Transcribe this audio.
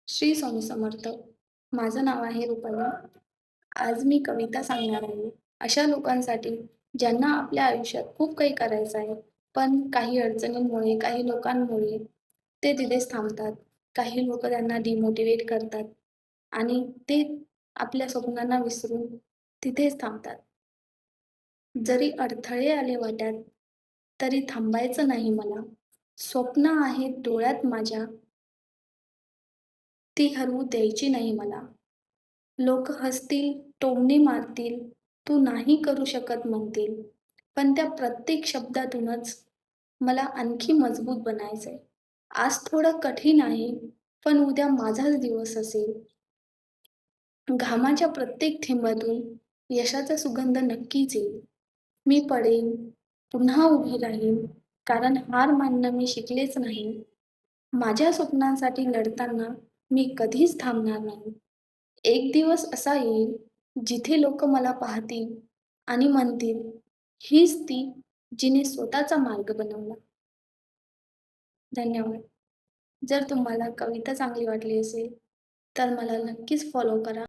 श्री स्वामी समर्थ. माझं नाव आहे रुपाली. आज मी कविता सांगणार आहे. अशा लोकांसाठी ज्यांना आपल्या आयुष्यात खूप काही करायचं आहे, पण काही अडचणींमुळे, काही लोकांमुळे ते तिथेच थांबतात. काही लोकं त्यांना डिमोटिव्हेट करतात आणि ते आपल्या स्वप्नांना विसरून तिथेच थांबतात. जरी अडथळे आले वाट्यात, तरी थांबायचं नाही मला. स्वप्न आहेत डोळ्यात माझ्या, ती हरवू द्यायची नाही मला. लोक हसतील, टोमणे मारतील, तू नाही करू शकत म्हणतील. पण त्या प्रत्येक शब्दातूनच मला आणखी मजबूत बनायचंय. आज थोडं कठीण आहे, पण उद्या माझाच दिवस असेल. घामाच्या प्रत्येक थेंबातून यशाचा सुगंध नक्कीच येईल. मी पडेन, पुन्हा उभी राहीन, कारण हार मानणं मी शिकलेच नाही. माझ्या स्वप्नांसाठी लढताना मी कधीच थांबणार नाही. एक दिवस असा येईल, जिथे लोक मला पाहतील आणि म्हणतील, हीच ती जिने स्वतःचा मार्ग बनवला. धन्यवाद. जर तुम्हाला कविता चांगली वाटली असेल, तर मला नक्कीच फॉलो करा.